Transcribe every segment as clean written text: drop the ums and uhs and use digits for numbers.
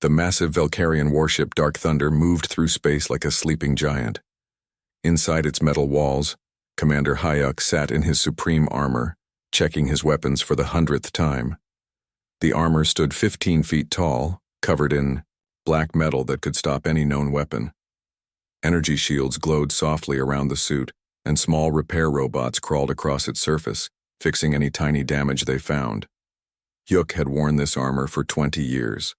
The massive Valkyrian warship Dark Thunder moved through space like a sleeping giant. Inside its metal walls, Commander Hyuk sat in his supreme armor, checking his weapons for the 100th time. The armor stood 15 feet tall, covered in black metal that could stop any known weapon. Energy shields glowed softly around the suit, and small repair robots crawled across its surface, fixing any tiny damage they found. Hyuk had worn this armor for 20 years.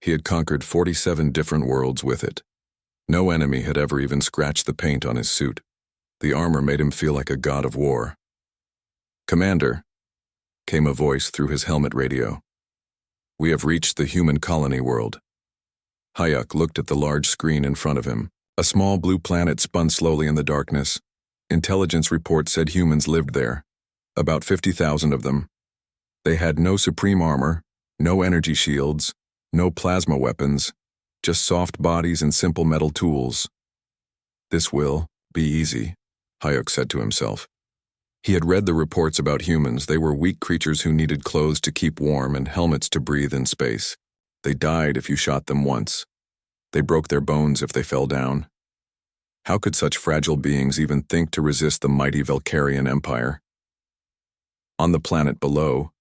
He had conquered 47 different worlds with it. No enemy had ever even scratched the paint on his suit. The armor made him feel like a god of war. "Commander," came a voice through his helmet radio. "We have reached the human colony world." Hyuk looked at the large screen in front of him. A small blue planet spun slowly in the darkness. Intelligence reports said humans lived there, about 50,000 of them. They had no supreme armor, no energy shields, no plasma weapons, just soft bodies and simple metal tools. "This will be easy," Hyuk said to himself. He had read the reports about humans. They were weak creatures who needed clothes to keep warm and helmets to breathe in space. They died if you shot them once. They broke their bones if they fell down. How could such fragile beings even think to resist the mighty Valkyrian Empire? On the planet below,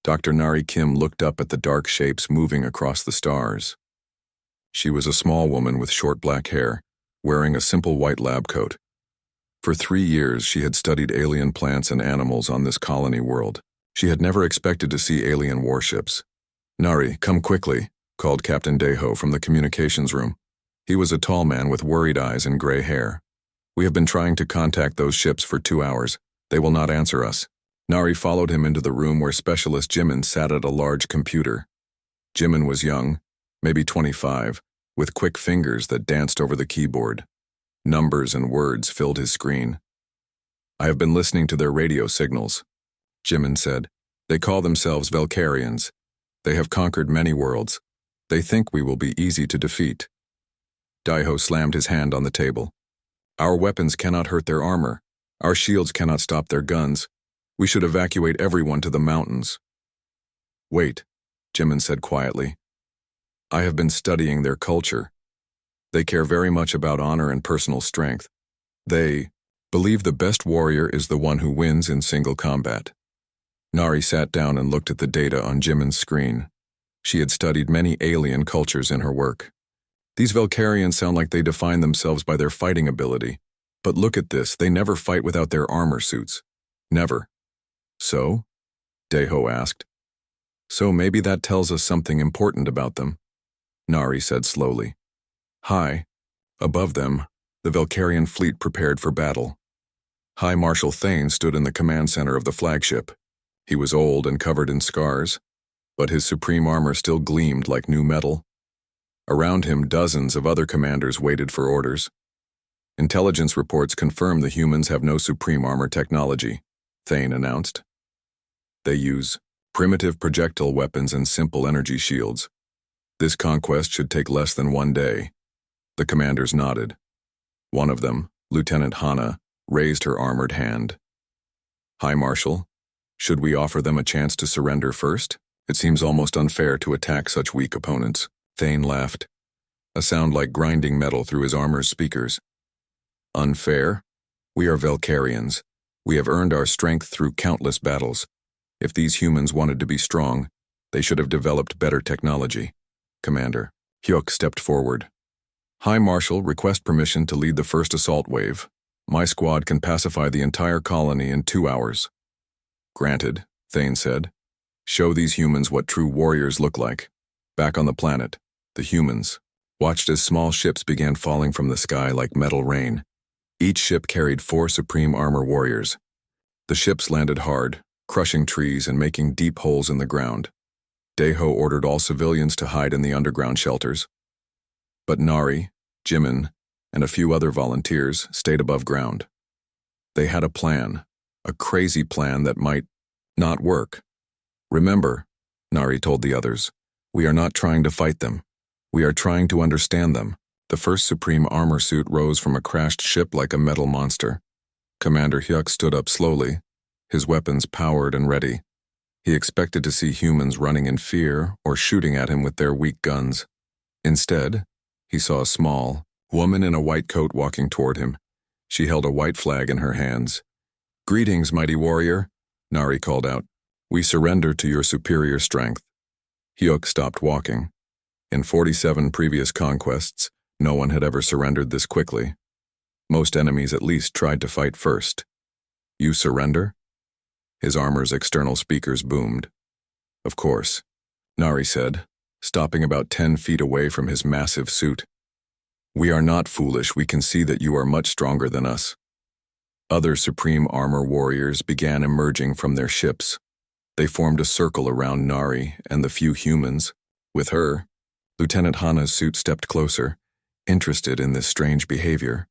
Dr. Nari Kim looked up at the dark shapes moving across the stars. She was a small woman with short black hair, wearing a simple white lab coat. For 3 years, she had studied alien plants and animals on this colony world. She had never expected to see alien warships. "Nari, come quickly," called Captain Daeho from the communications room. He was a tall man with worried eyes and gray hair. "We have been trying to contact those ships for 2 hours. They will not answer us." Nari followed him into the room where Specialist Jimin sat at a large computer. Jimin was young, maybe 25, with quick fingers that danced over the keyboard. Numbers and words filled his screen. "I have been listening to their radio signals," Jimin said. "They call themselves Valkyrians. They have conquered many worlds. They think we will be easy to defeat." Daeho slammed his hand on the table. "Our weapons cannot hurt their armor. Our shields cannot stop their guns. We should evacuate everyone to the mountains." "Wait," Jimin said quietly. "I have been studying their culture. They care very much about honor and personal strength. They believe the best warrior is the one who wins in single combat." Nari sat down and looked at the data on Jimin's screen. She had studied many alien cultures in her work. "These Valkyrians sound like they define themselves by their fighting ability. But look at this, they never fight without their armor suits. Never." "So?" Daeho asked. "So maybe that tells us something important about them," Nari said slowly. High, above them, the Valkyrian fleet prepared for battle. High Marshal Thane stood in the command center of the flagship. He was old and covered in scars, but his supreme armor still gleamed like new metal. Around him, dozens of other commanders waited for orders. "Intelligence reports confirm the humans have no supreme armor technology," Thane announced. "They use primitive projectile weapons and simple energy shields. This conquest should take less than 1 day." The commanders nodded. One of them, Lieutenant Hana, raised her armored hand. "High Marshal, should we offer them a chance to surrender first? It seems almost unfair to attack such weak opponents." Thane laughed, a sound like grinding metal through his armor's speakers. "Unfair? We are Valkyrians. We have earned our strength through countless battles. If these humans wanted to be strong, they should have developed better technology." "Commander." Hyuk stepped forward. "High Marshal, request permission to lead the first assault wave. My squad can pacify the entire colony in 2 hours." "Granted," Thane said. "Show these humans what true warriors look like." Back on the planet, the humans watched as small ships began falling from the sky like metal rain. Each ship carried 4 supreme armor warriors. The ships landed hard, crushing trees and making deep holes in the ground. Daeho ordered all civilians to hide in the underground shelters. But Nari, Jimin, and a few other volunteers stayed above ground. They had a plan, a crazy plan that might not work. "Remember," Nari told the others, "we are not trying to fight them. We are trying to understand them." The first supreme armor suit rose from a crashed ship like a metal monster. Commander Hyuk stood up slowly, his weapons powered and ready. He expected to see humans running in fear or shooting at him with their weak guns. Instead, he saw a small woman in a white coat walking toward him. She held a white flag in her hands. "Greetings, mighty warrior," Nari called out. "We surrender to your superior strength." Hyuk stopped walking. In 47 previous conquests, no one had ever surrendered this quickly. Most enemies at least tried to fight first. "You surrender?" His armor's external speakers boomed. "Of course," Nari said, stopping about 10 feet away from his massive suit. "We are not foolish. We can see that you are much stronger than us." Other Supreme Armor warriors began emerging from their ships. They formed a circle around Nari and the few humans. With her, Lieutenant Hana's suit stepped closer, interested in this strange behavior.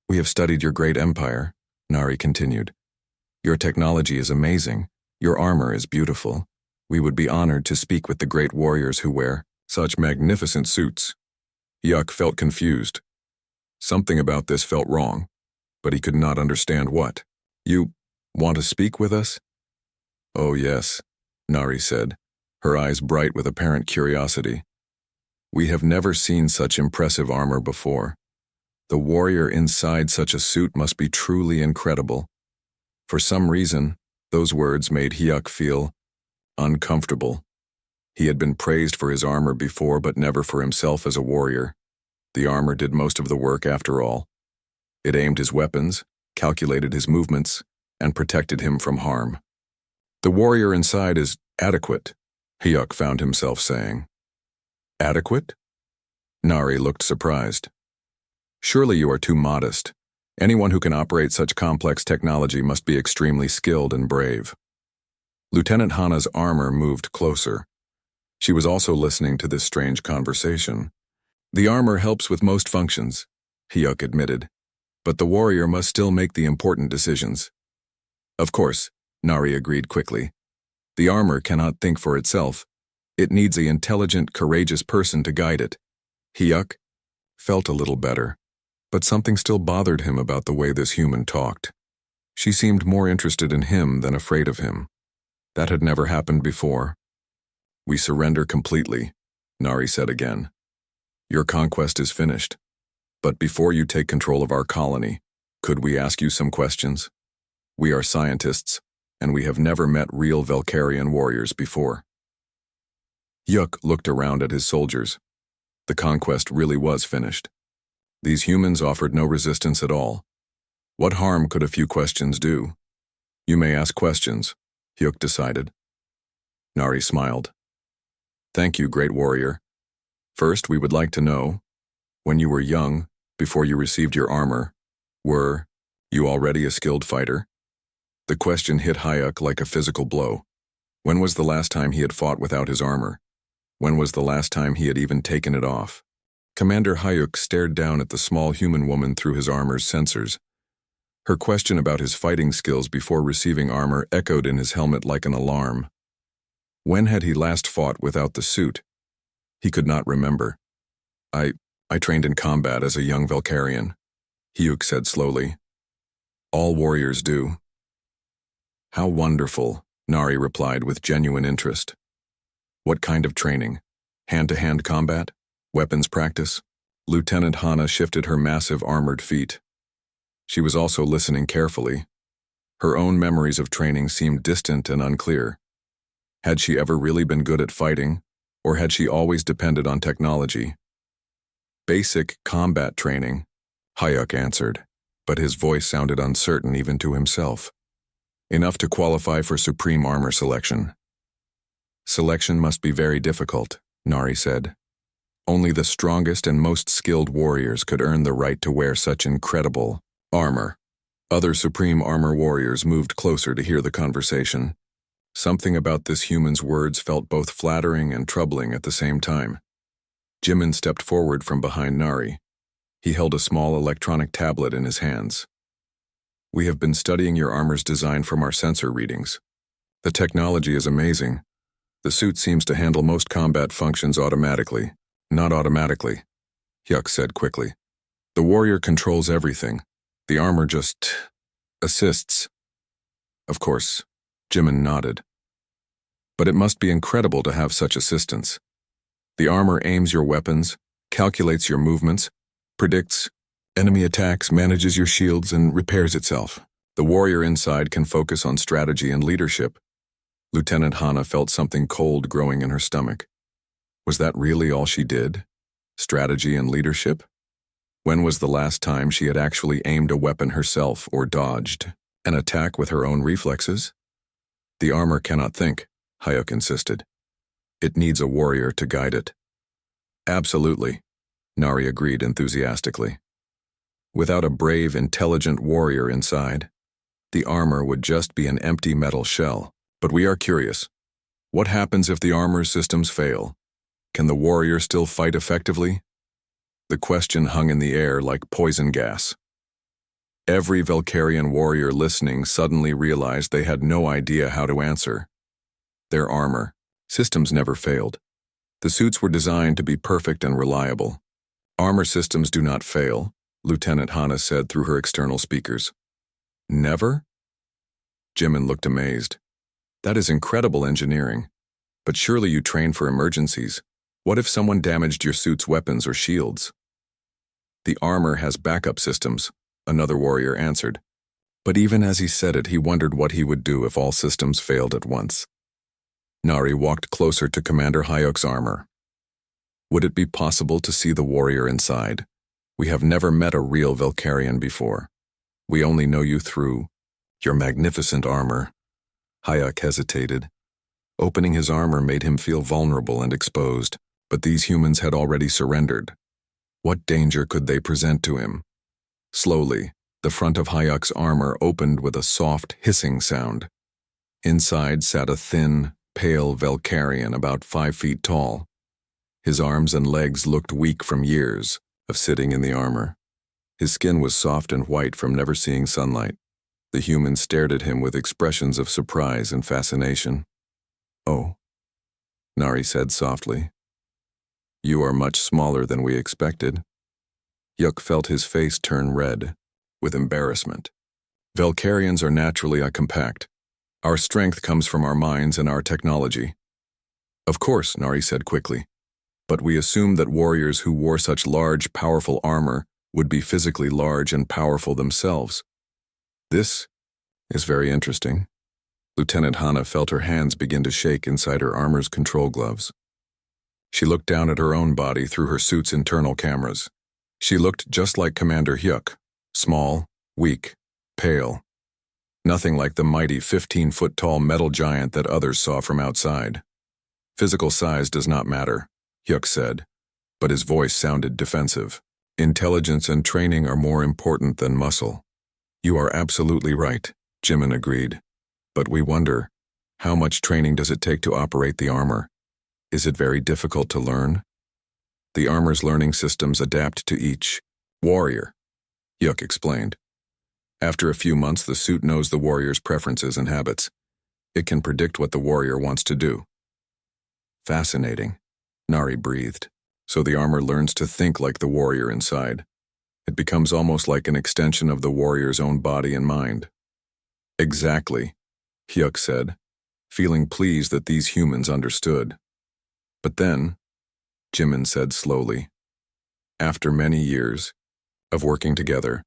"We have studied your great empire," Nari continued. "Your technology is amazing. Your armor is beautiful. We would be honored to speak with the great warriors who wear such magnificent suits." Hyuk felt confused. Something about this felt wrong, but he could not understand what. "You want to speak with us?" "Oh yes," Nari said, her eyes bright with apparent curiosity. "We have never seen such impressive armor before. The warrior inside such a suit must be truly incredible." For some reason, those words made Hyuk feel uncomfortable. He had been praised for his armor before, but never for himself as a warrior. The armor did most of the work after all. It aimed his weapons, calculated his movements, and protected him from harm. "The warrior inside is adequate," Hyuk found himself saying. "Adequate?" Nari looked surprised. "Surely you are too modest. Anyone who can operate such complex technology must be extremely skilled and brave." Lieutenant Hana's armor moved closer. She was also listening to this strange conversation. "The armor helps with most functions," Hyuk admitted, "but the warrior must still make the important decisions." "Of course," Nari agreed quickly. "The armor cannot think for itself. It needs an intelligent, courageous person to guide it." Hyuk felt a little better, but something still bothered him about the way this human talked. She seemed more interested in him than afraid of him. That had never happened before. "We surrender completely," Nari said again. "Your conquest is finished. But before you take control of our colony, could we ask you some questions? We are scientists, and we have never met real Valkyrian warriors before." Hyuk looked around at his soldiers. The conquest really was finished. These humans offered no resistance at all. What harm could a few questions do? "You may ask questions," Hyuk decided. Nari smiled. "Thank you, great warrior. First, we would like to know, when you were young, before you received your armor, were you already a skilled fighter?" The question hit Hyuk like a physical blow. When was the last time he had fought without his armor? When was the last time he had even taken it off? Commander Hyuk stared down at the small human woman through his armor's sensors. Her question about his fighting skills before receiving armor echoed in his helmet like an alarm. When had he last fought without the suit? He could not remember. I trained in combat as a young Valkyrian," Hyuk said slowly. "All warriors do." "How wonderful," Nari replied with genuine interest. "What kind of training? Hand-to-hand combat? Weapons practice?" Lieutenant Hana shifted her massive armored feet. She was also listening carefully. Her own memories of training seemed distant and unclear. Had she ever really been good at fighting, or had she always depended on technology? "Basic combat training," Hyuk answered, but his voice sounded uncertain even to himself. "Enough to qualify for supreme armor selection." "Selection must be very difficult," Nari said. "Only the strongest and most skilled warriors could earn the right to wear such incredible armor." Other supreme armor warriors moved closer to hear the conversation. Something about this human's words felt both flattering and troubling at the same time. Jimin stepped forward from behind Nari. He held a small electronic tablet in his hands. "We have been studying your armor's design from our sensor readings. The technology is amazing. The suit seems to handle most combat functions automatically." "Not automatically," Hyuk said quickly. "The warrior controls everything. The armor just assists." "Of course," Jimin nodded. "But it must be incredible to have such assistance. The armor aims your weapons, calculates your movements, predicts enemy attacks, manages your shields, and repairs itself. The warrior inside can focus on strategy and leadership. Lieutenant Hana felt something cold growing in her stomach. Was that really all she did? Strategy and leadership? When was the last time she had actually aimed a weapon herself or dodged an attack with her own reflexes? The armor cannot think, Hyuk insisted. It needs a warrior to guide it. Absolutely, Nari agreed enthusiastically. Without a brave, intelligent warrior inside, the armor would just be an empty metal shell. But we are curious. What happens if the armor systems fail? Can the warrior still fight effectively? The question hung in the air like poison gas. Every Valkyrian warrior listening suddenly realized they had no idea how to answer. Their armor systems never failed. The suits were designed to be perfect and reliable. Armor systems do not fail, Lieutenant Hana said through her external speakers. Never? Jimin looked amazed. That is incredible engineering. But surely you train for emergencies. What if someone damaged your suit's weapons or shields? The armor has backup systems, another warrior answered. But even as he said it, he wondered what he would do if all systems failed at once. Nari walked closer to Commander Hyuk's armor. Would it be possible to see the warrior inside? We have never met a real Valkyrian before. We only know you through your magnificent armor. Hyuk hesitated. Opening his armor made him feel vulnerable and exposed, but these humans had already surrendered. What danger could they present to him? Slowly, the front of Hyuk's armor opened with a soft, hissing sound. Inside sat a thin, pale Valkyrian about 5 feet tall. His arms and legs looked weak from years of sitting in the armor. His skin was soft and white from never seeing sunlight. The human stared at him with expressions of surprise and fascination. "Oh," Nari said softly. "You are much smaller than we expected." Hyuk felt his face turn red, with embarrassment. Valkyrians are naturally compact. Our strength comes from our minds and our technology. Of course, Nari said quickly. But we assumed that warriors who wore such large, powerful armor would be physically large and powerful themselves. This is very interesting. Lieutenant Hana felt her hands begin to shake inside her armor's control gloves. She looked down at her own body through her suit's internal cameras. She looked just like Commander Hyuk, small, weak, pale. Nothing like the mighty 15-foot-tall metal giant that others saw from outside. Physical size does not matter, Hyuk said, but his voice sounded defensive. Intelligence and training are more important than muscle. You are absolutely right, Jimin agreed. But we wonder, how much training does it take to operate the armor? Is it very difficult to learn? The armor's learning systems adapt to each warrior, Hyuk explained. After a few months, the suit knows the warrior's preferences and habits. It can predict what the warrior wants to do. Fascinating, Nari breathed. So the armor learns to think like the warrior inside. It becomes almost like an extension of the warrior's own body and mind. Exactly, Hyuk said, feeling pleased that these humans understood. But then, Jimin said slowly, after many years of working together,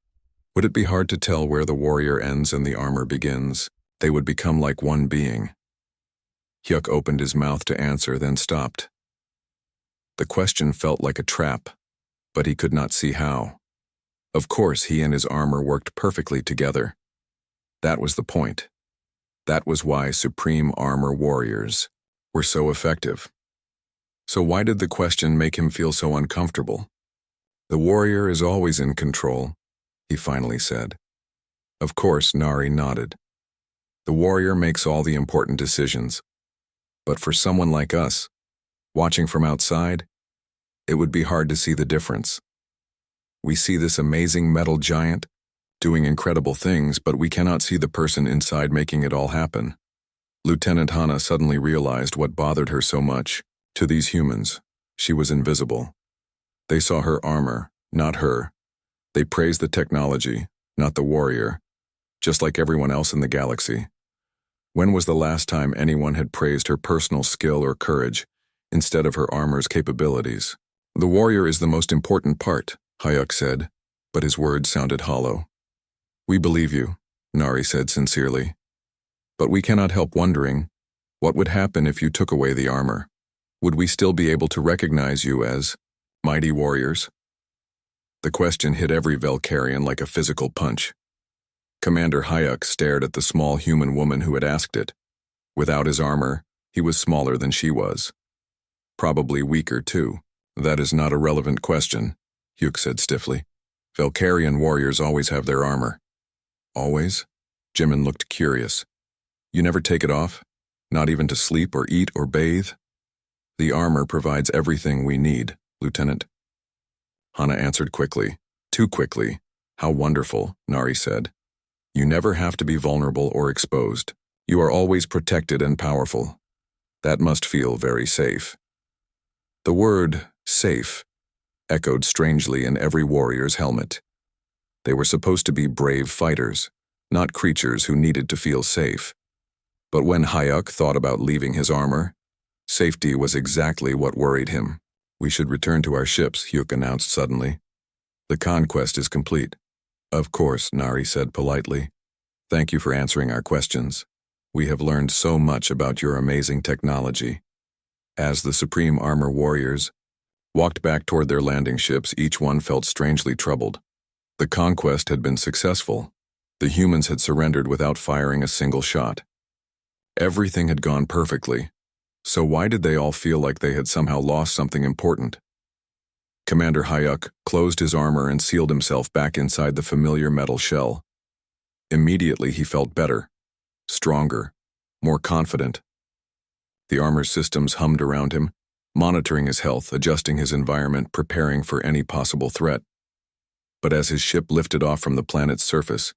would it be hard to tell where the warrior ends and the armor begins? They would become like one being. Hyuk opened his mouth to answer, then stopped. The question felt like a trap, but he could not see how. Of course, he and his armor worked perfectly together. That was the point. That was why Supreme Armor Warriors were so effective. So why did the question make him feel so uncomfortable? The warrior is always in control, he finally said. Of course, Nari nodded. The warrior makes all the important decisions. But for someone like us, watching from outside, it would be hard to see the difference. We see this amazing metal giant doing incredible things, but we cannot see the person inside making it all happen. Lieutenant Hana suddenly realized what bothered her so much. To these humans, she was invisible. They saw her armor, not her. They praised the technology, not the warrior, just like everyone else in the galaxy. When was the last time anyone had praised her personal skill or courage, instead of her armor's capabilities. The warrior is the most important part, Hayuk said, but his words sounded hollow. We believe you, Nari said sincerely. But we cannot help wondering, what would happen if you took away the armor? Would we still be able to recognize you as mighty warriors? The question hit every Velkarian like a physical punch. Commander Hayuk stared at the small human woman who had asked it. Without his armor, he was smaller than she was. Probably weaker, too. That is not a relevant question, Hugh said stiffly. Velkarian warriors always have their armor. Always? Jimin looked curious. You never take it off? Not even to sleep or eat or bathe? The armor provides everything we need, Lieutenant. Hana answered quickly. Too quickly. How wonderful, Nari said. You never have to be vulnerable or exposed. You are always protected and powerful. That must feel very safe. The word, safe, echoed strangely in every warrior's helmet. They were supposed to be brave fighters, not creatures who needed to feel safe. But when Hayuk thought about leaving his armor, safety was exactly what worried him. We should return to our ships, Hyuk announced suddenly. The conquest is complete. Of course, Nari said politely. Thank you for answering our questions. We have learned so much about your amazing technology. As the Supreme Armor Warriors walked back toward their landing ships, each one felt strangely troubled. The conquest had been successful. The humans had surrendered without firing a single shot. Everything had gone perfectly. So why did they all feel like they had somehow lost something important? Commander Hayuk closed his armor and sealed himself back inside the familiar metal shell. Immediately he felt better, stronger, more confident. The armor systems hummed around him, monitoring his health, adjusting his environment, preparing for any possible threat. But as his ship lifted off from the planet's surface,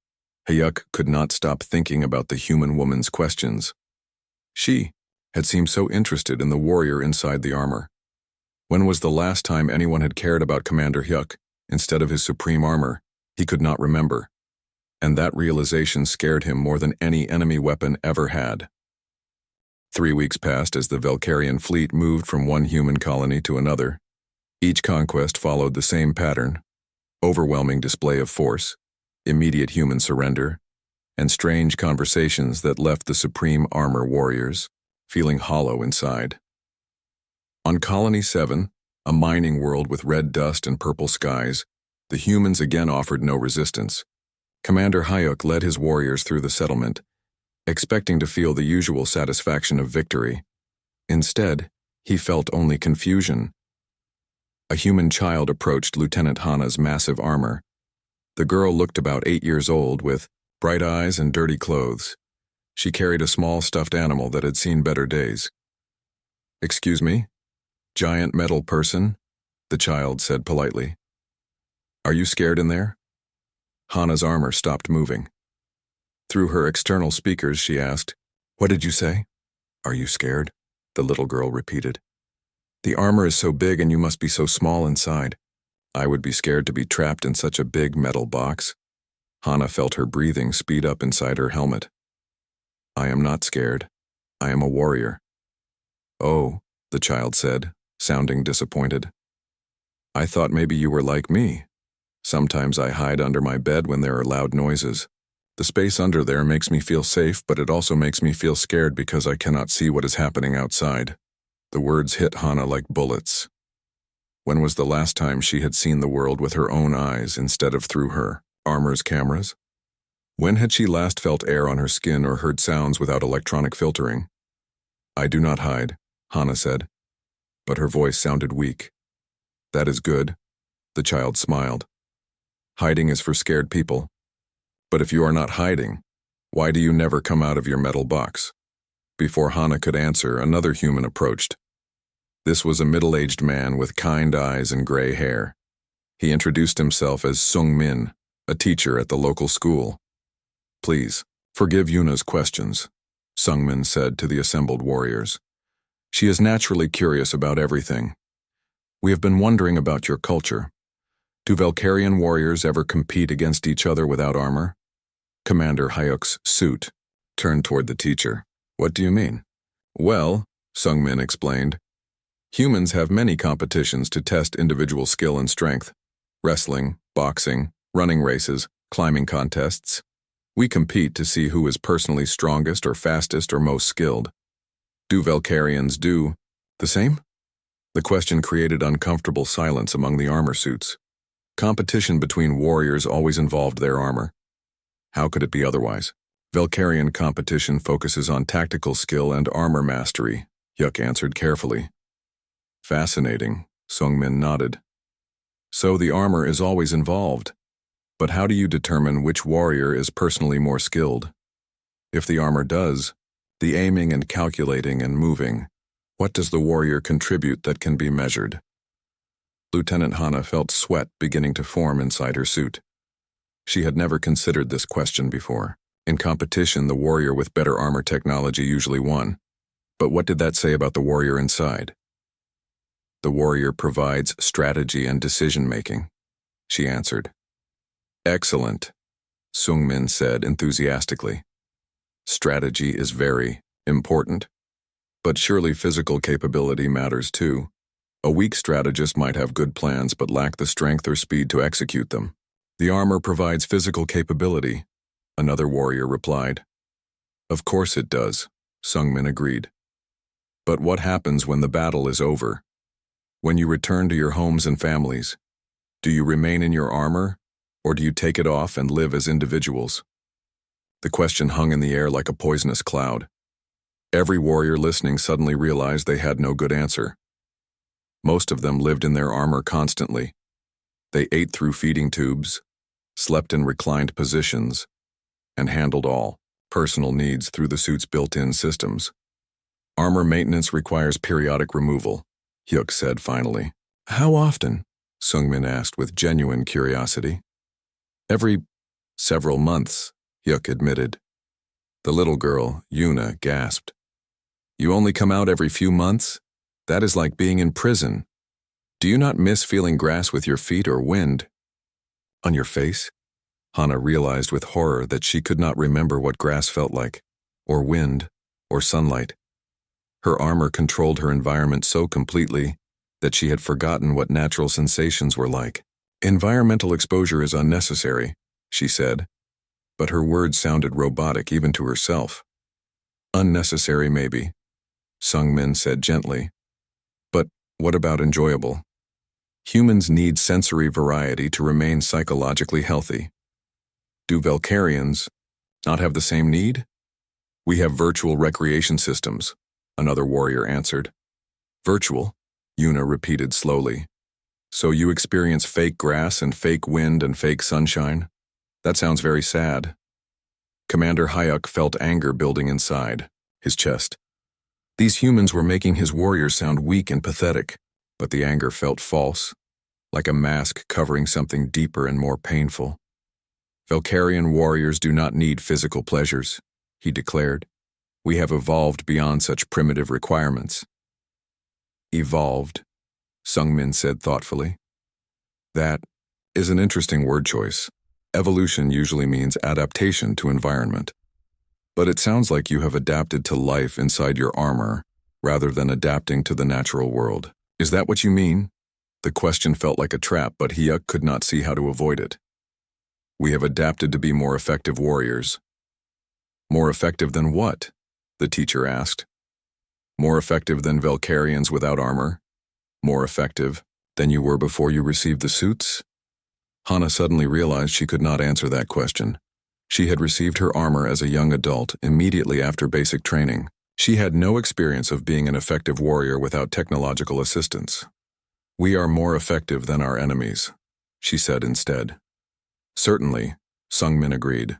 Hayuk could not stop thinking about the human woman's questions. She had seemed so interested in the warrior inside the armor. When was the last time anyone had cared about Commander Hyuk instead of his supreme armor? He could not remember. And that realization scared him more than any enemy weapon ever had. 3 weeks passed as the Velkarian fleet moved from one human colony to another. Each conquest followed the same pattern: overwhelming display of force, immediate human surrender, and strange conversations that left the Supreme Armor Warriors feeling hollow inside. On Colony 7, a mining world with red dust and purple skies, the humans again offered no resistance. Commander Hayuk led his warriors through the settlement, expecting to feel the usual satisfaction of victory. Instead, he felt only confusion. A human child approached Lieutenant Hana's massive armor. The girl looked about 8 years old with bright eyes and dirty clothes. She carried a small stuffed animal that had seen better days. Excuse me? Giant metal person? The child said politely. Are you scared in there? Hana's armor stopped moving. Through her external speakers, she asked, What did you say? Are you scared? The little girl repeated. The armor is so big and you must be so small inside. I would be scared to be trapped in such a big metal box. Hana felt her breathing speed up inside her helmet. I am not scared. I am a warrior. Oh, the child said, sounding disappointed. I thought maybe you were like me. Sometimes I hide under my bed when there are loud noises. The space under there makes me feel safe, but it also makes me feel scared because I cannot see what is happening outside. The words hit Hana like bullets. When was the last time she had seen the world with her own eyes instead of through her armor's cameras? When had she last felt air on her skin or heard sounds without electronic filtering? I do not hide, Hana said, but her voice sounded weak. That is good. The child smiled. Hiding is for scared people. But if you are not hiding, why do you never come out of your metal box? Before Hana could answer, another human approached. This was a middle-aged man with kind eyes and gray hair. He introduced himself as Sung Min, a teacher at the local school. Please, forgive Yuna's questions, Sung Min said to the assembled warriors. She is naturally curious about everything. We have been wondering about your culture. Do Velkarian warriors ever compete against each other without armor? Commander Hayuk's suit turned toward the teacher. What do you mean? Well, Sung Min explained, Humans have many competitions to test individual skill and strength. Wrestling, boxing, running races, climbing contests. We compete to see who is personally strongest or fastest or most skilled. Do Valkyrians do the same? The question created uncomfortable silence among the armor suits. Competition between warriors always involved their armor. How could it be otherwise? Valkyrian competition focuses on tactical skill and armor mastery, Hyuk answered carefully. Fascinating, Sungmin nodded. So the armor is always involved. But how do you determine which warrior is personally more skilled? If the armor does, the aiming and calculating and moving, what does the warrior contribute that can be measured? Lieutenant Hana felt sweat beginning to form inside her suit. She had never considered this question before. In competition, the warrior with better armor technology usually won. But what did that say about the warrior inside? The warrior provides strategy and decision-making, she answered. Excellent, Sungmin said enthusiastically. Strategy is very important. But surely physical capability matters too. A weak strategist might have good plans but lack the strength or speed to execute them. The armor provides physical capability, another warrior replied. Of course it does, Sungmin agreed. But what happens when the battle is over? When you return to your homes and families, do you remain in your armor, or do you take it off and live as individuals? The question hung in the air like a poisonous cloud. Every warrior listening suddenly realized they had no good answer. Most of them lived in their armor constantly. They ate through feeding tubes, slept in reclined positions, and handled all personal needs through the suit's built-in systems. Armor maintenance requires periodic removal, Hyuk said finally. How often? Sungmin asked with genuine curiosity. Every several months, Hyuk admitted. The little girl, Yuna, gasped. You only come out every few months? That is like being in prison. Do you not miss feeling grass with your feet or wind on your face? Hana realized with horror that she could not remember what grass felt like, or wind, or sunlight. Her armor controlled her environment so completely that she had forgotten what natural sensations were like. Environmental exposure is unnecessary, she said, but her words sounded robotic even to herself. Unnecessary maybe, Sungmin said gently. But what about enjoyable? Humans need sensory variety to remain psychologically healthy. Do Valkyrians not have the same need? We have virtual recreation systems, another warrior answered. Virtual? Yuna repeated slowly. So you experience fake grass and fake wind and fake sunshine? That sounds very sad. Commander Hyuk felt anger building inside his chest. These humans were making his warriors sound weak and pathetic, but the anger felt false, like a mask covering something deeper and more painful. Valkyrian warriors do not need physical pleasures, he declared. We have evolved beyond such primitive requirements. Evolved, Sungmin said thoughtfully. That is an interesting word choice. Evolution usually means adaptation to environment. But it sounds like you have adapted to life inside your armor rather than adapting to the natural world. Is that what you mean? The question felt like a trap, but Hyuk could not see how to avoid it. We have adapted to be more effective warriors. More effective than what? The teacher asked. More effective than Valkyrians without armor? More effective than you were before you received the suits? Hana suddenly realized she could not answer that question. She had received her armor as a young adult immediately after basic training. She had no experience of being an effective warrior without technological assistance. We are more effective than our enemies, she said instead. Certainly, Sungmin agreed.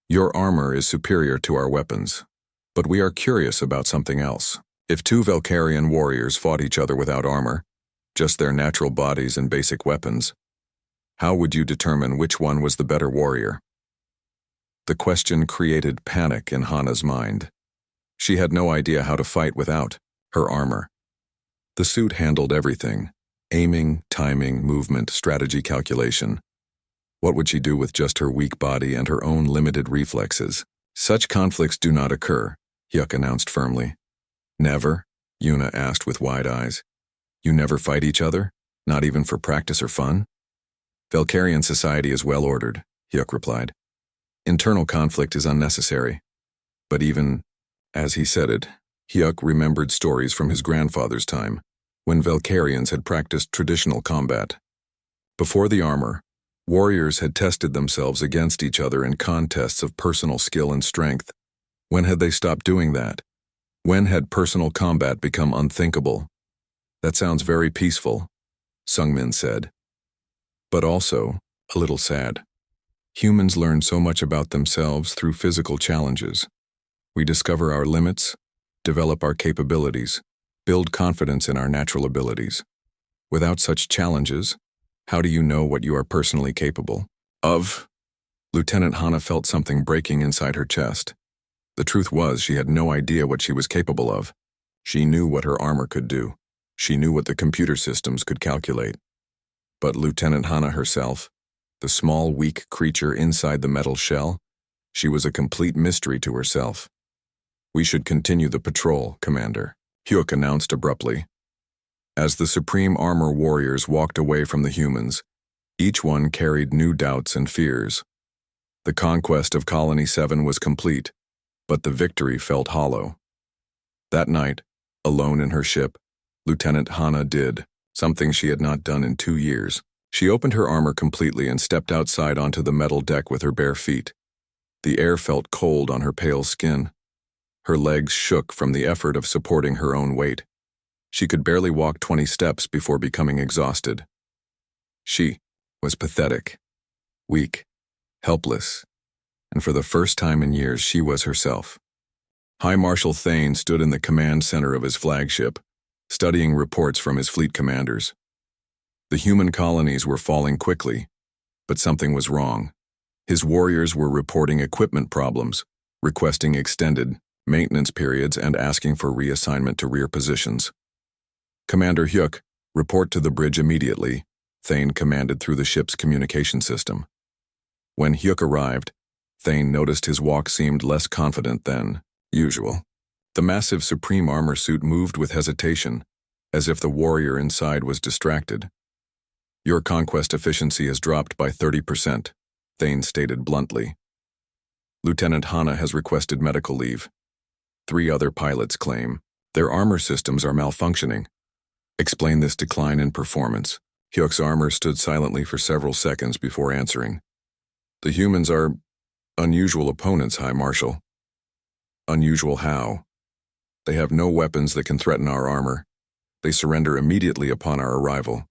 Your armor is superior to our weapons. But we are curious about something else. If two Valkyrian warriors fought each other without armor, just their natural bodies and basic weapons, how would you determine which one was the better warrior? The question created panic in Hana's mind. She had no idea how to fight without her armor. The suit handled everything: aiming, timing, movement, strategy, calculation. What would she do with just her weak body and her own limited reflexes? Such conflicts do not occur, Hyuk announced firmly. Never? Yuna asked with wide eyes. You never fight each other? Not even for practice or fun? Valkyrian society is well ordered, Hyuk replied. Internal conflict is unnecessary. But even as he said it, Hyuk remembered stories from his grandfather's time, when Valkyrians had practiced traditional combat. Before the armor, warriors had tested themselves against each other in contests of personal skill and strength. When had they stopped doing that? When had personal combat become unthinkable? That sounds very peaceful, Sungmin said. But also a little sad. Humans learn so much about themselves through physical challenges. We discover our limits, develop our capabilities, build confidence in our natural abilities. Without such challenges, how do you know what you are personally capable of? Lieutenant Hana felt something breaking inside her chest. The truth was, she had no idea what she was capable of. She knew what her armor could do. She knew what the computer systems could calculate. But Lieutenant Hana herself, the small, weak creature inside the metal shell, she was a complete mystery to herself. We should continue the patrol, Commander, Hyuk announced abruptly. As the Supreme Armor Warriors walked away from the humans, each one carried new doubts and fears. The conquest of Colony 7 was complete, but the victory felt hollow. That night, alone in her ship, Lieutenant Hana did something she had not done in 2 years. She opened her armor completely and stepped outside onto the metal deck with her bare feet. The air felt cold on her pale skin. Her legs shook from the effort of supporting her own weight. She could barely walk 20 steps before becoming exhausted. She was pathetic, weak, helpless, and for the first time in years she was herself. High Marshal Thane stood in the command center of his flagship, studying reports from his fleet commanders. The human colonies were falling quickly, but something was wrong. His warriors were reporting equipment problems, requesting extended maintenance periods and asking for reassignment to rear positions. Commander Hyuk, report to the bridge immediately, Thane commanded through the ship's communication system. When Hyuk arrived, Thane noticed his walk seemed less confident than usual. The massive Supreme Armor suit moved with hesitation, as if the warrior inside was distracted. Your conquest efficiency has dropped by 30%, Thane stated bluntly. Lieutenant Hana has requested medical leave. 3 other pilots claim their armor systems are malfunctioning. Explain this decline in performance. Hyuk's armor stood silently for several seconds before answering. The humans are unusual opponents, High Marshal. Unusual how? They have no weapons that can threaten our armor. They surrender immediately upon our arrival.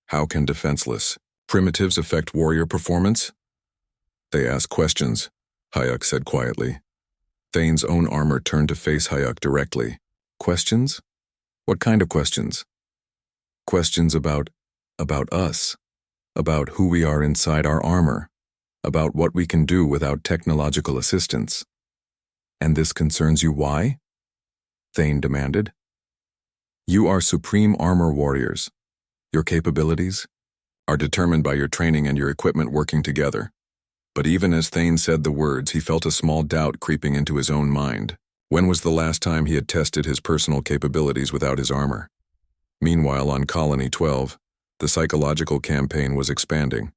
How can defenseless primitives affect warrior performance? They ask questions, Hyuk said quietly. Thane's own armor turned to face Hyuk directly. Questions? What kind of questions? Questions about us, about who we are inside our armor, about what we can do without technological assistance. And this concerns you why? Thane demanded. You are Supreme Armor Warriors. Your capabilities are determined by your training and your equipment working together. But even as Thane said the words, he felt a small doubt creeping into his own mind. When was the last time he had tested his personal capabilities without his armor? Meanwhile, on Colony 12, the psychological campaign was expanding.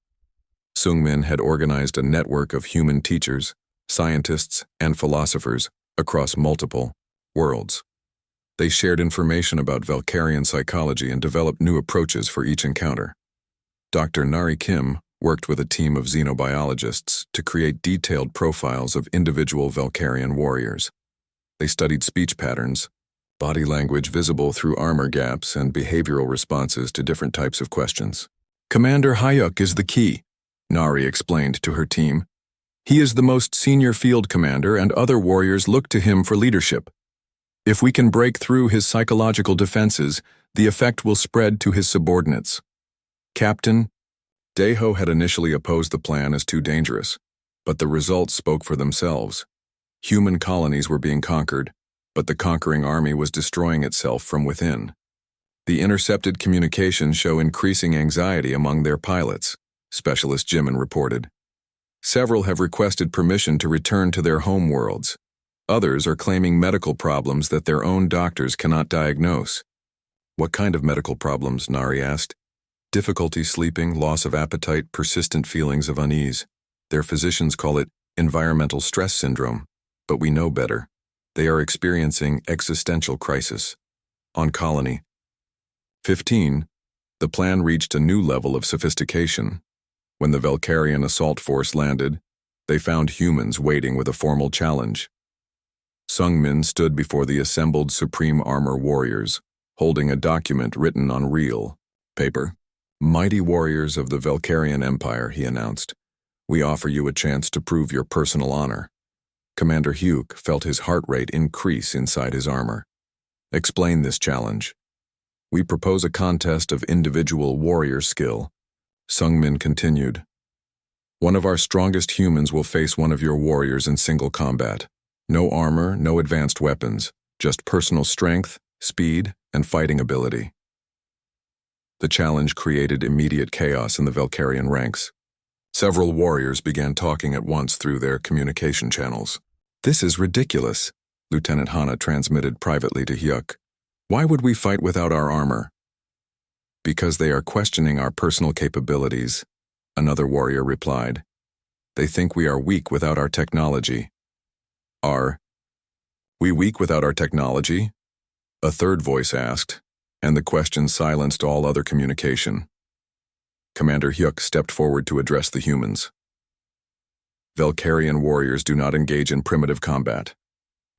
Sungmin had organized a network of human teachers, scientists, and philosophers across multiple worlds. They shared information about Valkyrian psychology and developed new approaches for each encounter. Dr. Nari Kim worked with a team of xenobiologists to create detailed profiles of individual Valkyrian warriors. They studied speech patterns, body language visible through armor gaps, and behavioral responses to different types of questions. Commander Hyuk is the key, Nari explained to her team. He is the most senior field commander, and other warriors look to him for leadership. If we can break through his psychological defenses, the effect will spread to his subordinates. Captain, Daeho had initially opposed the plan as too dangerous, but the results spoke for themselves. Human colonies were being conquered, but the conquering army was destroying itself from within. The intercepted communications show increasing anxiety among their pilots, Specialist Jimin reported. Several have requested permission to return to their home worlds. Others are claiming medical problems that their own doctors cannot diagnose. What kind of medical problems? Nari asked. Difficulty sleeping, loss of appetite, persistent feelings of unease. Their physicians call it environmental stress syndrome, but we know better. They are experiencing existential crisis. On colony. 15. The plan reached a new level of sophistication. When the Velcarian assault force landed, they found humans waiting with a formal challenge. Sungmin stood before the assembled Supreme Armor warriors, holding a document written on real paper. Mighty warriors of the Velcarian Empire, he announced. We offer you a chance to prove your personal honor. Commander Hyuk felt his heart rate increase inside his armor. Explain this challenge. We propose a contest of individual warrior skill. Sungmin continued. One of our strongest humans will face one of your warriors in single combat. No armor, no advanced weapons, just personal strength, speed, and fighting ability. The challenge created immediate chaos in the Velcarian ranks. Several warriors began talking at once through their communication channels. This is ridiculous, Lieutenant Hana transmitted privately to Hyuk. Why would we fight without our armor? Because they are questioning our personal capabilities, another warrior replied. They think we are weak without our technology. Are we weak without our technology? A third voice asked, and the question silenced all other communication. Commander Hyuk stepped forward to address the humans. Velcarian warriors do not engage in primitive combat.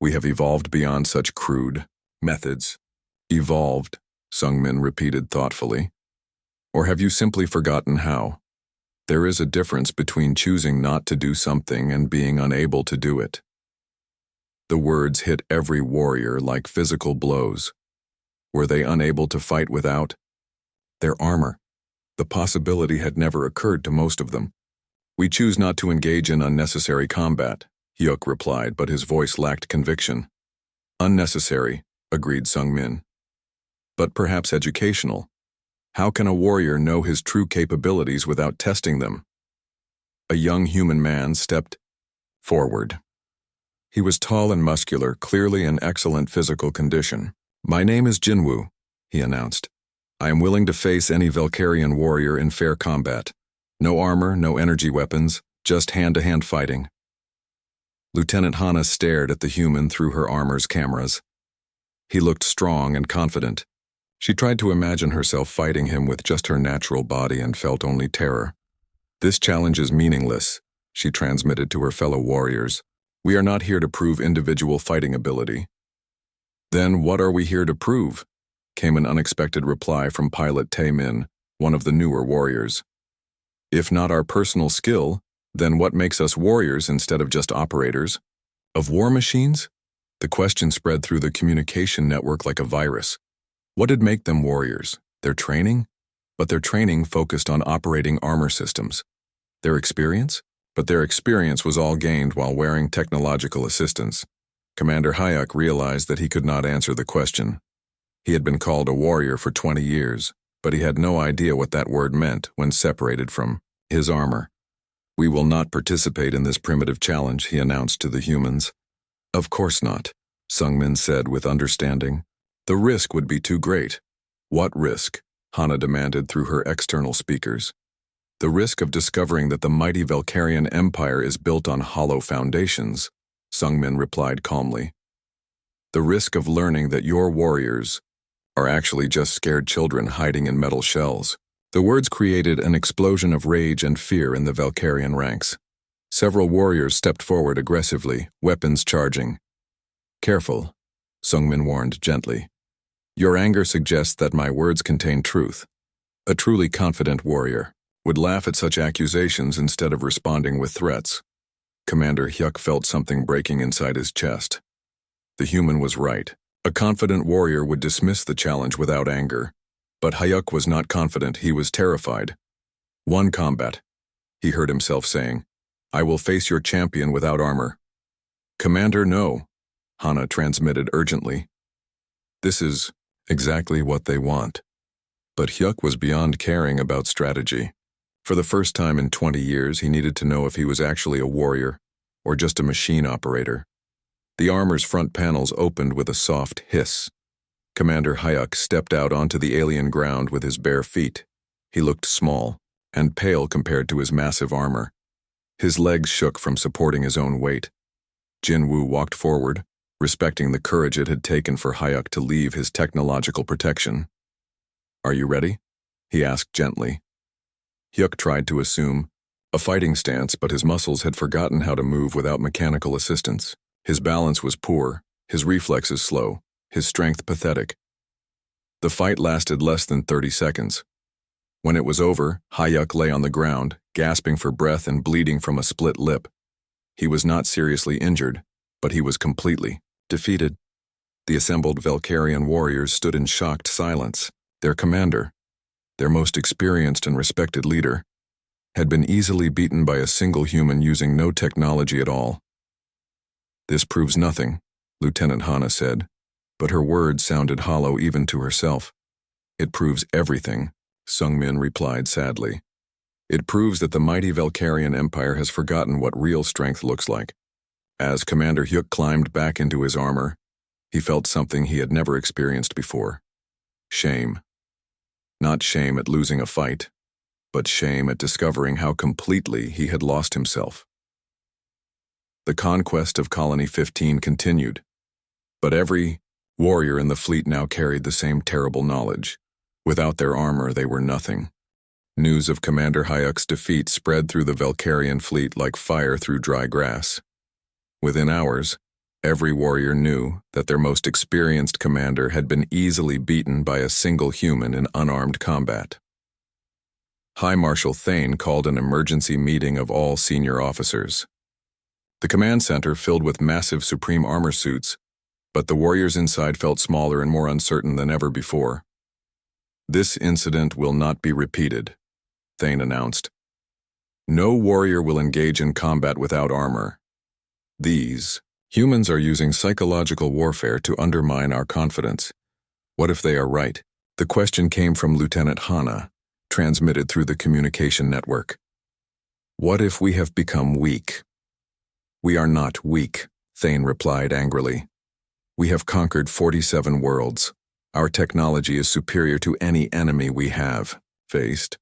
We have evolved beyond such crude methods. Evolved, Sungmin repeated thoughtfully. Or have you simply forgotten how? There is a difference between choosing not to do something and being unable to do it. The words hit every warrior like physical blows. Were they unable to fight without their armor? The possibility had never occurred to most of them. We choose not to engage in unnecessary combat, Hyuk replied, but his voice lacked conviction. Unnecessary, agreed Sungmin. But perhaps educational. How can a warrior know his true capabilities without testing them? A young human man stepped forward. He was tall and muscular, clearly in excellent physical condition. My name is Jinwoo, he announced. I am willing to face any Velcarian warrior in fair combat. No armor, no energy weapons, just hand-to-hand fighting. Lieutenant Hana stared at the human through her armor's cameras. He looked strong and confident. She tried to imagine herself fighting him with just her natural body and felt only terror. This challenge is meaningless, she transmitted to her fellow warriors. We are not here to prove individual fighting ability. Then what are we here to prove? Came an unexpected reply from Pilot Tae-min, one of the newer warriors. If not our personal skill, then what makes us warriors instead of just operators? Of war machines? The question spread through the communication network like a virus. What did make them warriors? Their training? But their training focused on operating armor systems. Their experience? But their experience was all gained while wearing technological assistance. Commander Hyuk realized that he could not answer the question. He had been called a warrior for 20 years, but he had no idea what that word meant when separated from his armor. We will not participate in this primitive challenge, he announced to the humans. Of course not, Sungmin said with understanding. The risk would be too great. What risk? Hana demanded through her external speakers. The risk of discovering that the mighty Velcarian Empire is built on hollow foundations, Sungmin replied calmly. The risk of learning that your warriors are actually just scared children hiding in metal shells. The words created an explosion of rage and fear in the Velcarian ranks. Several warriors stepped forward aggressively, weapons charging. Careful, Sungmin warned gently. Your anger suggests that my words contain truth. A truly confident warrior would laugh at such accusations instead of responding with threats. Commander Hyuk felt something breaking inside his chest. The human was right. A confident warrior would dismiss the challenge without anger. But Hyuk was not confident, he was terrified. One combat, he heard himself saying. I will face your champion without armor. Commander, no, Hana transmitted urgently. This is exactly what they want. But Hyuk was beyond caring about strategy. For the first time in 20 years, he needed to know if he was actually a warrior or just a machine operator. The armor's front panels opened with a soft hiss. Commander Hyuk stepped out onto the alien ground with his bare feet. He looked small and pale compared to his massive armor. His legs shook from supporting his own weight. Jinwoo walked forward, respecting the courage it had taken for Hyuk to leave his technological protection. "Are you ready?" he asked gently. Hyuk tried to assume a fighting stance, but his muscles had forgotten how to move without mechanical assistance. His balance was poor, his reflexes slow, his strength pathetic. The fight lasted less than 30 seconds. When it was over, Hyuk lay on the ground, gasping for breath and bleeding from a split lip. He was not seriously injured, but he was completely defeated. The assembled Valkyrian warriors stood in shocked silence. Their commander, their most experienced and respected leader, had been easily beaten by a single human using no technology at all. "This proves nothing," Lieutenant Hana said, but her words sounded hollow even to herself. "It proves everything," Sungmin replied sadly. "It proves that the mighty Valkyrian Empire has forgotten what real strength looks like." As Commander Hyuk climbed back into his armor, he felt something he had never experienced before. Shame. Not shame at losing a fight, but shame at discovering how completely he had lost himself. The conquest of Colony 15 continued, but every warrior in the fleet now carried the same terrible knowledge. Without their armor, they were nothing. News of Commander Hyuk's defeat spread through the Valkyrian fleet like fire through dry grass. Within hours, every warrior knew that their most experienced commander had been easily beaten by a single human in unarmed combat. High Marshal Thane called an emergency meeting of all senior officers. The command center filled with massive supreme armor suits, but the warriors inside felt smaller and more uncertain than ever before. "This incident will not be repeated," Thane announced. "No warrior will engage in combat without armor. These humans are using psychological warfare to undermine our confidence. What if they are right?" The question came from Lieutenant Hana, transmitted through the communication network. "What if we have become weak?" "We are not weak," Thane replied angrily. "We have conquered 47 worlds. Our technology is superior to any enemy we have faced."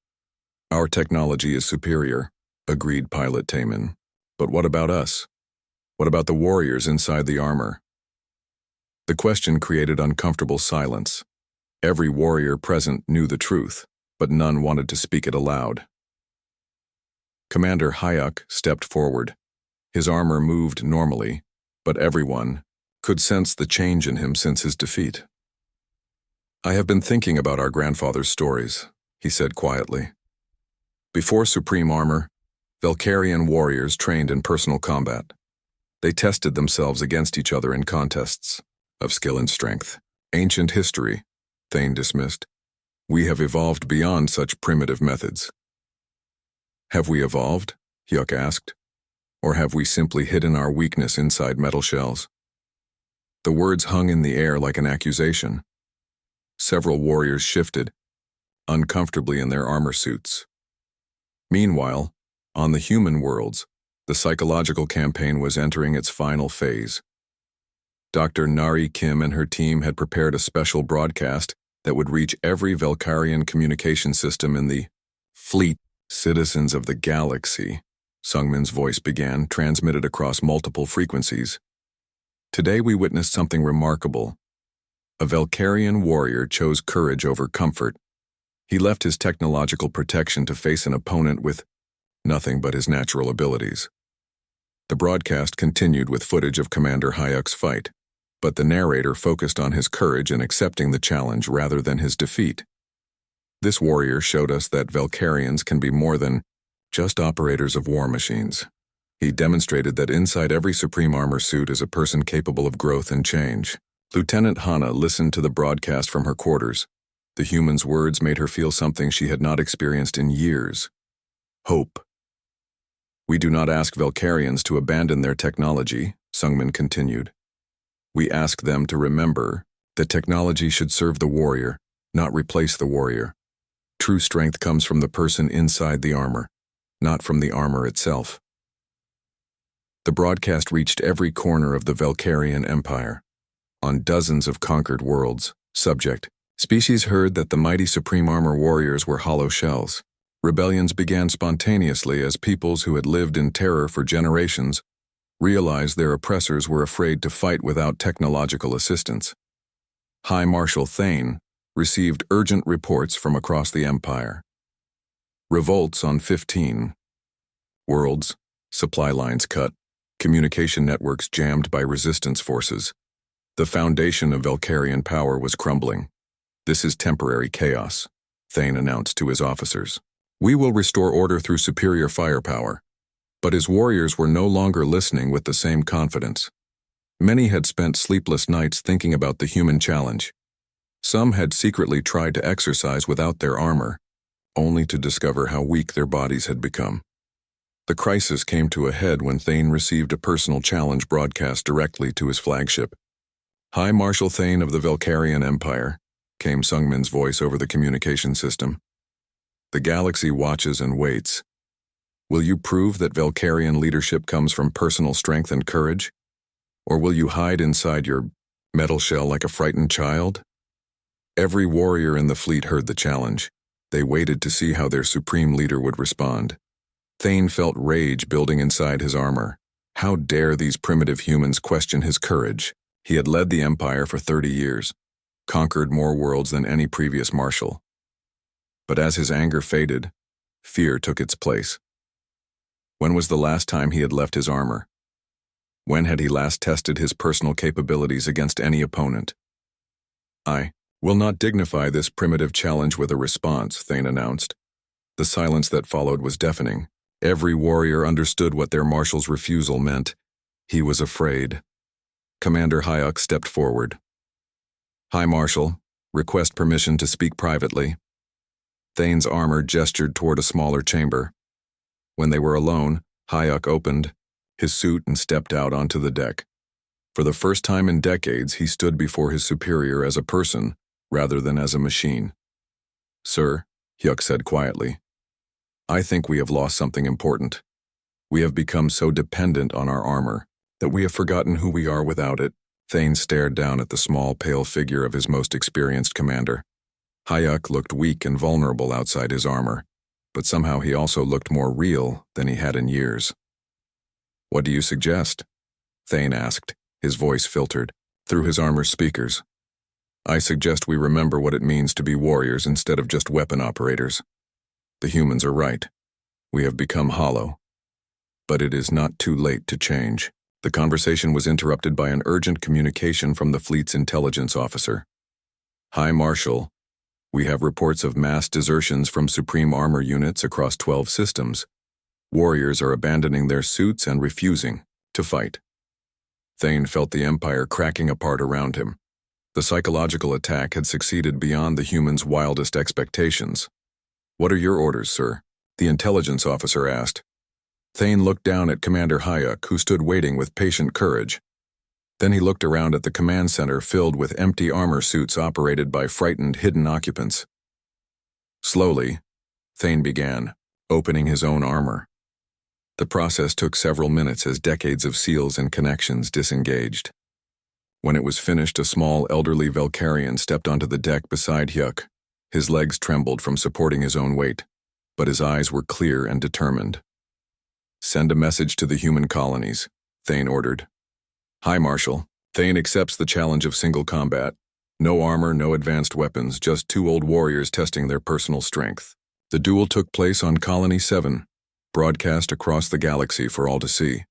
"Our technology is superior," agreed Pilot Taman. "But what about us? What about the warriors inside the armor?" The question created uncomfortable silence. Every warrior present knew the truth, but none wanted to speak it aloud. Commander Hyuk stepped forward. His armor moved normally, but everyone could sense the change in him since his defeat. "I have been thinking about our grandfather's stories," he said quietly. "Before supreme armor, Valkyrian warriors trained in personal combat. They tested themselves against each other in contests of skill and strength. Ancient history," Thane dismissed. "We have evolved beyond such primitive methods." "Have we evolved?" Hyuk asked. "Or have we simply hidden our weakness inside metal shells?" The words hung in the air like an accusation. Several warriors shifted, uncomfortably in their armor suits. Meanwhile, on the human worlds, the psychological campaign was entering its final phase. Dr. Nari Kim and her team had prepared a special broadcast that would reach every Valkyrian communication system in the fleet. "Citizens of the galaxy," Sungmin's voice began, transmitted across multiple frequencies. "Today we witnessed something remarkable. A Valkyrian warrior chose courage over comfort. He left his technological protection to face an opponent with nothing but his natural abilities." The broadcast continued with footage of Commander Hyuk's fight, but the narrator focused on his courage in accepting the challenge rather than his defeat. This warrior showed us that Valkyrians can be more than just operators of war machines. He demonstrated that inside every supreme armor suit is a person capable of growth and change. Lieutenant Hana listened to the broadcast from her quarters. The human's words made her feel something she had not experienced in years: hope. "We do not ask Valkyrians to abandon their technology," Sungmin continued. "We ask them to remember that technology should serve the warrior, not replace the warrior. True strength comes from the person inside the armor, not from the armor itself." The broadcast reached every corner of the Valkyrian Empire. On dozens of conquered worlds, Subject: Species heard that the mighty Supreme Armor warriors were hollow shells. Rebellions began spontaneously as peoples who had lived in terror for generations realized their oppressors were afraid to fight without technological assistance. High Marshal Thane received urgent reports from across the Empire. Revolts on 15 worlds, supply lines cut, communication networks jammed by resistance forces. The foundation of Velkarian power was crumbling. "This is temporary chaos," Thane announced to his officers. "We will restore order through superior firepower." But his warriors were no longer listening with the same confidence. Many had spent sleepless nights thinking about the human challenge. Some had secretly tried to exercise without their armor, only to discover how weak their bodies had become. The crisis came to a head when Thane received a personal challenge broadcast directly to his flagship. "High Marshal Thane of the Velkarian Empire," came Sungmin's voice over the communication system. "The galaxy watches and waits. Will you prove that Velkarian leadership comes from personal strength and courage? Or will you hide inside your metal shell like a frightened child?" Every warrior in the fleet heard the challenge. They waited to see how their supreme leader would respond. Thane felt rage building inside his armor. How dare these primitive humans question his courage? He had led the Empire for 30 years, conquered more worlds than any previous marshal. But as his anger faded, fear took its place. When was the last time he had left his armor? When had he last tested his personal capabilities against any opponent? "I will not dignify this primitive challenge with a response," Thane announced. The silence that followed was deafening. Every warrior understood what their marshal's refusal meant. He was afraid. Commander Hayuk stepped forward. "High Marshal, request permission to speak privately." Thane's armor gestured toward a smaller chamber. When they were alone, Hayuk opened his suit and stepped out onto the deck. For the first time in decades, he stood before his superior as a person, rather than as a machine. "Sir," Hyuk said quietly, "I think we have lost something important. We have become so dependent on our armor that we have forgotten who we are without it." Thane stared down at the small, pale figure of his most experienced commander. Hayuk looked weak and vulnerable outside his armor, but somehow he also looked more real than he had in years. "What do you suggest?" Thane asked, his voice filtered through his armor's speakers. "I suggest we remember what it means to be warriors instead of just weapon operators. The humans are right. We have become hollow. But it is not too late to change." The conversation was interrupted by an urgent communication from the fleet's intelligence officer. "High Marshal, we have reports of mass desertions from Supreme Armor units across 12 systems. Warriors are abandoning their suits and refusing to fight." Thane felt the Empire cracking apart around him. The psychological attack had succeeded beyond the humans' wildest expectations. "What are your orders, sir?" the intelligence officer asked. Thane looked down at Commander Hayuk, who stood waiting with patient courage. Then he looked around at the command center filled with empty armor suits operated by frightened, hidden occupants. Slowly, Thane began, opening his own armor. The process took several minutes as decades of seals and connections disengaged. When it was finished, a small, elderly Velkarian stepped onto the deck beside Hyuk. His legs trembled from supporting his own weight, but his eyes were clear and determined. "Send a message to the human colonies," Thane ordered. "High Marshal, Thane accepts the challenge of single combat. No armor, no advanced weapons, just two old warriors testing their personal strength. The duel took place on Colony 7, broadcast across the galaxy for all to see."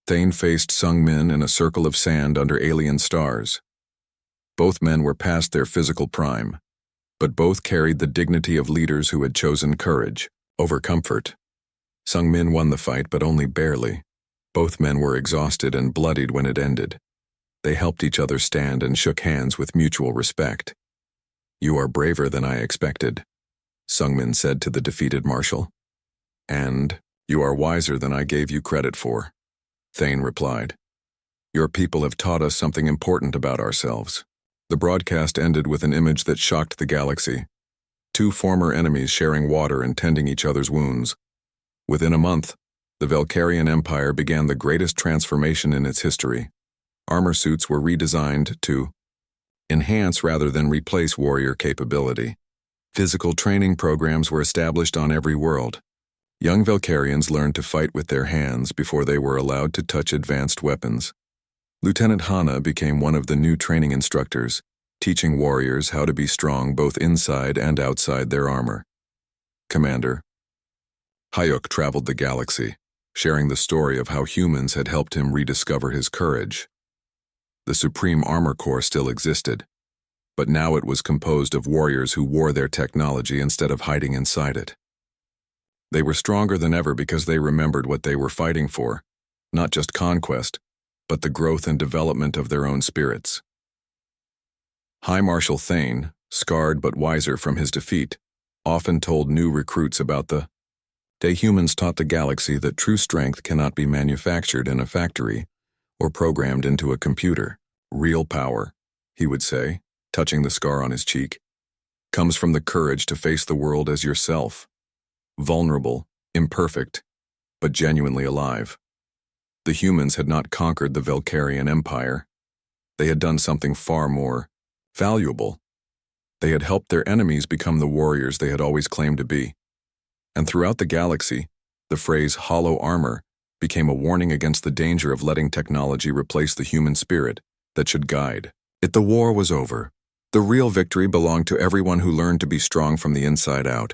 Thane faced Sungmin in a circle of sand under alien stars. Both men were past their physical prime, but both carried the dignity of leaders who had chosen courage over comfort. Sungmin won the fight, but only barely. Both men were exhausted and bloodied when it ended. They helped each other stand and shook hands with mutual respect. "You are braver than I expected," Sungmin said to the defeated marshal. "And you are wiser than I gave you credit for," Thane replied. "Your people have taught us something important about ourselves." The broadcast ended with an image that shocked the galaxy. Two former enemies sharing water and tending each other's wounds. Within a month, the Velkarian Empire began the greatest transformation in its history. Armor suits were redesigned to enhance rather than replace warrior capability. Physical training programs were established on every world. Young Valkyrians learned to fight with their hands before they were allowed to touch advanced weapons. Lieutenant Hana became one of the new training instructors, teaching warriors how to be strong both inside and outside their armor. Commander Hyuk traveled the galaxy, sharing the story of how humans had helped him rediscover his courage. The Supreme Armor Corps still existed, but now it was composed of warriors who wore their technology instead of hiding inside it. They were stronger than ever because they remembered what they were fighting for, not just conquest, but the growth and development of their own spirits. High Marshal Thane, scarred but wiser from his defeat, often told new recruits about the day humans taught the galaxy that true strength cannot be manufactured in a factory or programmed into a computer. Real power, he would say, touching the scar on his cheek, comes from the courage to face the world as yourself, vulnerable, imperfect, but genuinely alive. The humans had not conquered the Valkyrian Empire. They had done something far more valuable. They had helped their enemies become the warriors they had always claimed to be. And throughout the galaxy, the phrase hollow armor became a warning against the danger of letting technology replace the human spirit that should guide it. The war was over. The real victory belonged to everyone who learned to be strong from the inside out.